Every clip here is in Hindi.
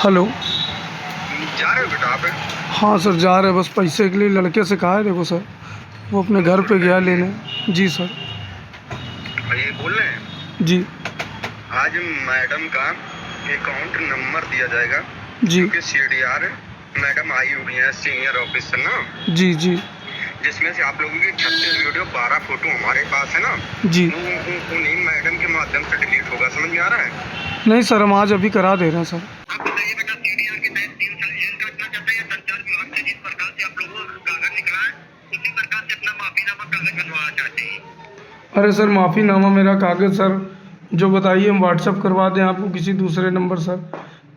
हेलो। जा रहे हो बेटा आप? हाँ सर, जा रहे हैं, बस पैसे के लिए लड़के से कहा है। देखो सर, वो अपने घर पे गया लेने। जी सर। ये बोल रहे हैं जी आज मैडम का अकाउंट नंबर दिया जाएगा जी क्योंकि सीडीआर मैडम आई हुई है सीनियर ऑफिसर ना, जी जी जिसमें से आप लोगों की 36 वीडियो 12 फोटो हमारे पास है ना। जी। उन्हीं मैडम के माध्यम से डिलीट होगा, समझ में आ रहा है? नहीं सर, हम आज अभी करा दे रहे हैं सर। आप बताइए बेटा, सीडीआर के तहत 3 साल जेल काटना चाहते हैं संचार विभाग से, जिस प्रकार से आप लोगों का कागज निकला है उसी प्रकार से अपना माफीनामा कागज बनवाना चाहते हैं। अरे सर, माफ़ीनामा मेरा कागज़ सर जो बताइए हम व्हाट्सअप करवा दें आपको किसी दूसरे नंबर सर।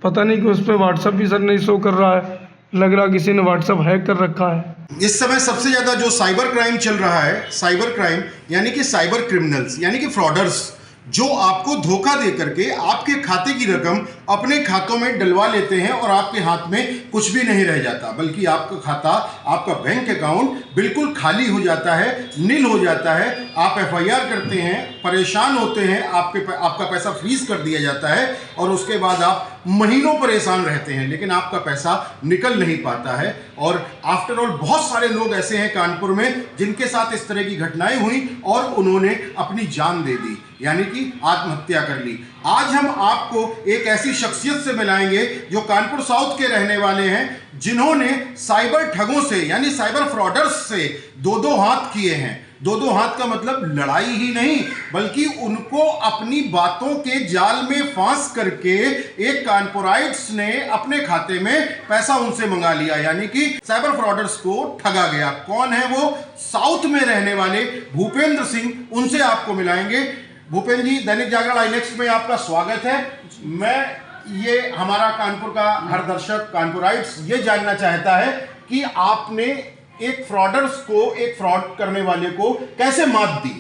पता नहीं कि उस पर व्हाट्सअप भी सर नहीं शो कर रहा है, लग रहा किसी ने व्हाट्सअप हैक कर रखा है। इस समय सबसे ज़्यादा जो साइबर क्राइम चल रहा है, साइबर क्राइम यानी कि साइबर क्रिमिनल्स यानी कि फ्रॉडर्स, जो आपको धोखा दे करके आपके खाते की रकम अपने खातों में डलवा लेते हैं और आपके हाथ में कुछ भी नहीं रह जाता, बल्कि आपका खाता, आपका बैंक अकाउंट बिल्कुल खाली हो जाता है, नील हो जाता है। आप एफआईआर करते हैं, परेशान होते हैं, आपका पैसा फ्रीज कर दिया जाता है और उसके बाद आप महीनों परेशान रहते हैं, लेकिन आपका पैसा निकल नहीं पाता है। और आफ्टर ऑल बहुत सारे लोग ऐसे हैं कानपुर में जिनके साथ इस तरह की घटनाएं हुई और उन्होंने अपनी जान दे दी, यानी कि आत्महत्या कर ली। आज हम आपको एक ऐसी शख्सियत से मिलाएंगे जो कानपुर साउथ के रहने वाले हैं, जिन्होंने साइबर ठगों से यानी साइबर फ्रॉडर्स से दो हाथ किए हैं। दो हाथ का मतलब लड़ाई ही नहीं, बल्कि उनको अपनी बातों के जाल में फांस करके एक कानपुराइट्स ने अपने खाते में पैसा उनसे मंगा लिया, यानी कि साइबर फ्रॉडर्स को ठगा गया। कौन है वो? साउथ में रहने वाले भूपेंद्र सिंह, उनसे आपको मिलाएंगे। भूपेंद्र जी, दैनिक जागरण आईनेक्स्ट में आपका स्वागत है। ये हमारा कानपुर का हर दर्शक कानपुराइट्स ये जानना चाहता है कि आपने एक फ्रॉडर्स को, एक फ्रॉड करने वाले को कैसे मात दी?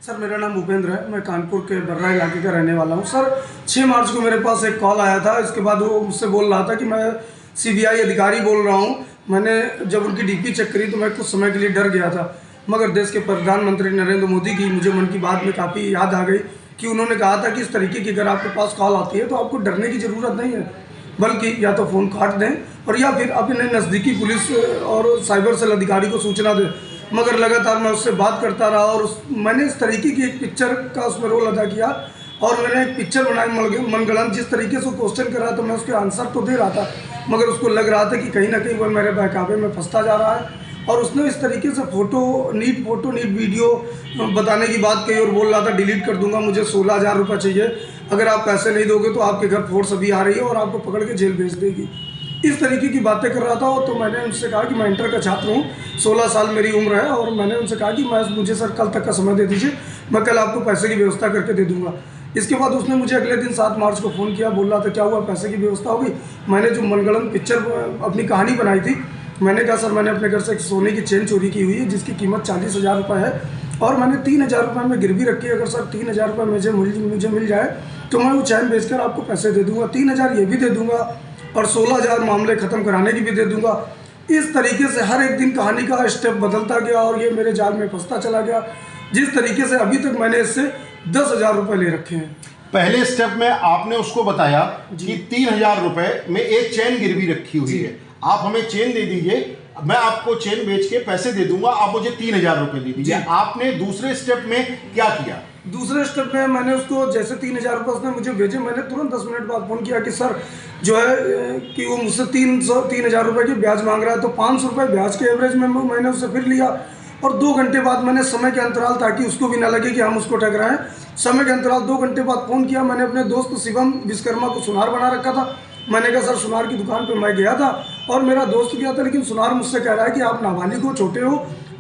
सर, मेरा नाम भूपेंद्र है, मैं कानपुर के बर्रा इलाके का रहने वाला हूँ। सर, 6 मार्च को मेरे पास एक कॉल आया था। इसके बाद वो मुझसे बोल रहा था कि मैं सीबीआई अधिकारी बोल रहा हूँ। मैंने जब उनकी डीपी चेक करी तो मैं कुछ समय के लिए डर गया था, मगर देश के प्रधानमंत्री नरेंद्र मोदी की मुझे मन की बात में काफ़ी याद आ गई कि उन्होंने कहा था कि इस तरीके की अगर आपके पास कॉल आती है तो आपको डरने की ज़रूरत नहीं है, बल्कि या तो फ़ोन काट दें और या फिर अपने नज़दीकी पुलिस और साइबर सेल अधिकारी को सूचना दें। मगर लगातार मैं उससे बात करता रहा और मैंने इस तरीके की एक पिक्चर का उसमें रोल अदा किया और मैंने एक पिक्चर बनाई मनगढ़ंत। जिस तरीके से क्वेश्चन कर रहा था मैं उसके आंसर तो दे रहा था, मगर उसको लग रहा था कि कहीं ना कहीं वह मेरे बहकावे में फंसता जा रहा है। और उसने इस तरीके से फोटो नीट वीडियो बताने की बात कही और बोल रहा था डिलीट कर दूंगा, मुझे 16,000 रुपये चाहिए, अगर आप पैसे नहीं दोगे तो आपके घर फोर्स अभी आ रही है और आपको पकड़ के जेल भेज देगी। इस तरीके की बातें कर रहा था। तो मैंने उनसे कहा कि मैं इंटर का छात्र हूँ, 16 साल मेरी उम्र है, और मैंने उनसे कहा कि मुझे सर कल तक का समय दे दीजिए, मैं कल आपको पैसे की व्यवस्था करके दे दूँगा। इसके बाद उसने मुझे अगले दिन 7 मार्च को फ़ोन किया, बोल रहा था क्या हुआ, पैसे की व्यवस्था होगी? मैंने जो मनगढ़ंत पिक्चर अपनी कहानी बनाई थी, मैंने कहा सर मैंने अपने घर से एक सोने की चेन चोरी की हुई है जिसकी कीमत 40,000 रुपये है और मैंने 3,000 रुपये में गिरवी रखी है। अगर सर 3,000 रुपये मुझे मिल जाए तो मैं वो चैन बेचकर आपको पैसे दे दूंगा, 3,000 ये भी दे दूंगा और 16,000 मामले ख़त्म कराने की भी दे दूंगा। इस तरीके से हर एक दिन कहानी का स्टेप बदलता गया और ये मेरे जाल में फंसता चला गया। जिस तरीके से अभी तक मैंने इससे 10,000 रुपये ले रखे हैं। पहले स्टेप में आपने उसको बताया कि 3,000 रुपये में एक चेन गिरवी रखी हुई है, आप हमें चेन दे दीजिए, मैं आपको चेन बेच के पैसे दे दूंगा, आप मुझे 3,000 रुपये दे दीजिए। आपने दूसरे स्टेप में क्या किया? दूसरे स्टेप में मैंने उसको जैसे 3,000 रुपये उसने मुझे भेजे, मैंने तुरंत 10 मिनट बाद फ़ोन किया कि सर जो है कि वो मुझसे 3,000 रुपये की ब्याज मांग रहा है, तो 500 रुपये ब्याज के एवरेज में मैंने उससे फिर लिया। और 2 घंटे बाद मैंने समय के अंतराल, ताकि उसको भी ना लगे कि हम उसको ठग रहे हैं, समय के अंतराल 2 घंटे बाद फ़ोन किया। मैंने अपने दोस्त शिवम विश्वकर्मा को सुनार बना रखा था, मैंने कहा सर सुनार की दुकान पे मैं गया था और मेरा दोस्त गया था, लेकिन सुनार मुझसे कह रहा है कि आप नाबालिग हो, छोटे हो,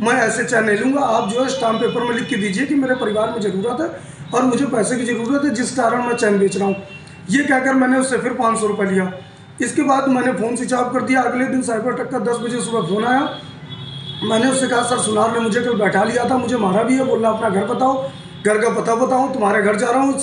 मैं ऐसे चैन नहीं लूँगा, आप जो है स्टाम्प पेपर में लिख के दीजिए कि मेरे परिवार में ज़रूरत है और मुझे पैसे की ज़रूरत है, जिस कारण मैं चैन बेच रहा हूँ। ये कहकर मैंने उससे फिर 500 रुपये लिया। इसके बाद मैंने फ़ोन स्विच ऑफ कर दिया। अगले दिन साइबर टेक का 10 बजे सुबह फ़ोन आया। मैंने उससे कहा सर सुनार ने मुझे कल बैठा लिया था, मुझे मारा भी है, बोल रहा अपना घर बताओ, घर का पता बताओ, तुम्हारे घर जा रहा हूँ,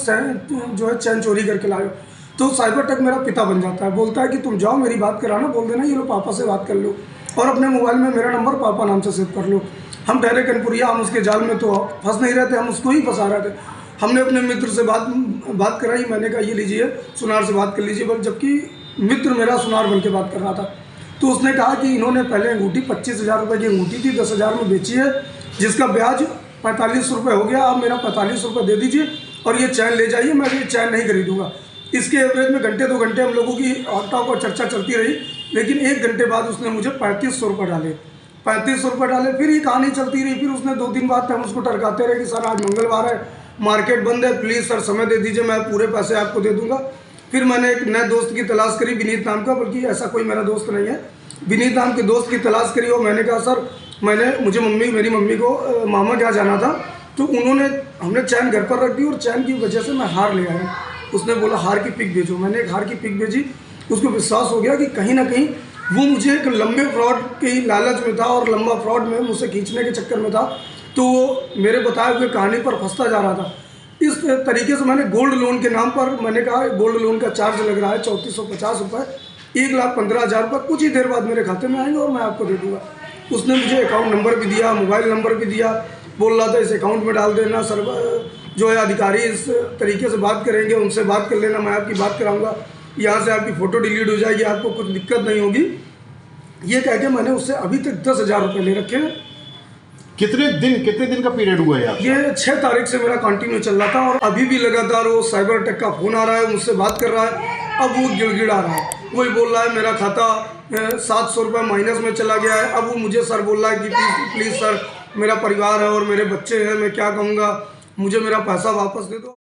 जो है चैन चोरी करके लाए। तो साइबर टेक मेरा पिता बन जाता है, बोलता है कि तुम जाओ मेरी बात कराना, बोल देना ये लो पापा से बात कर लो और अपने मोबाइल में मेरा नंबर पापा नाम से सेव कर लो। हम ठहरे कनपुरिया, हम उसके जाल में तो फंस नहीं रहे थे, हम उसको ही फंसा रहे थे। हमने अपने मित्र से बात कराई, मैंने कहा ये लीजिए सुनार से बात कर लीजिए, बट जबकि मित्र मेरा सुनार बन के बात कर रहा था। तो उसने कहा कि इन्होंने पहले अंगूठी 25,000 रुपये की अंगूठी थी, 10,000 में बेची है, जिसका ब्याज 45 रुपये हो गया। आप मेरा 45 रुपये दे दीजिए और ये चैन ले जाइए, मैं ये चैन नहीं खरीदूंगा। इसके एवरेज में घंटे 2 घंटे हम लोगों की टॉक और चर्चा चलती रही, लेकिन 1 घंटे बाद उसने मुझे 3500 रुपये डाले। 3500 रुपये डाले, फिर ये कहानी चलती रही। फिर उसने 2 दिन बाद हम उसको टरकाते रहे कि सर आज मंगलवार है, मार्केट बंद है, प्लीज़ सर समय दे दीजिए, मैं पूरे पैसे आपको दे दूंगा। फिर मैंने एक नए दोस्त की तलाश करी, विनीत नाम का, बल्कि ऐसा कोई मेरा दोस्त नहीं है, विनीत नाम के दोस्त की तलाश करी। और मैंने कहा सर मुझे मेरी मम्मी को मामा क्या जाना था, तो हमने चैन घर पर रख दी और चैन की वजह से मैं हार ले आया। उसने बोला हार की पिक भेजो, मैंने एक हार की पिक भेजी। उसको विश्वास हो गया कि कहीं ना कहीं वो मुझे एक लंबे फ्रॉड के लालच में था और लंबा फ्रॉड में मुझसे खींचने के चक्कर में था, तो वो मेरे बताए हुए कहानी पर फंसता जा रहा था। इस तरीके से मैंने गोल्ड लोन के नाम पर मैंने कहा गोल्ड लोन का चार्ज लग रहा है 3450 रुपये, 1,15,000 रुपये कुछ ही देर बाद मेरे खाते में आएंगे और मैं आपको दे दूँगा। उसने मुझे अकाउंट नंबर भी दिया, मोबाइल नंबर भी दिया, बोल रहा था इस अकाउंट में डाल देना, सर जो है अधिकारी इस तरीके से बात करेंगे, उनसे बात कर लेना, मैं आपकी बात कराऊंगा, यहाँ से आपकी फ़ोटो डिलीट हो जाएगी, आपको कुछ दिक्कत नहीं होगी। ये कह के मैंने उससे अभी तक 10,000 रुपये ले रखे हैं। कितने दिन का पीरियड हुआ है यार? ये 6 तारीख से मेरा कंटिन्यू चल रहा था और अभी भी लगातार वो साइबर टेक का फ़ोन आ रहा है, मुझसे बात कर रहा है। अब वो गिड़गिड़ा रहा है, वही बोल रहा है मेरा खाता 700 रुपये माइनस में चला गया है। अब वो मुझे सर बोल रहा है कि प्लीज़ सर मेरा परिवार है और मेरे बच्चे हैं, मैं क्या कहूँगा, मुझे मेरा पैसा वापस दे दो।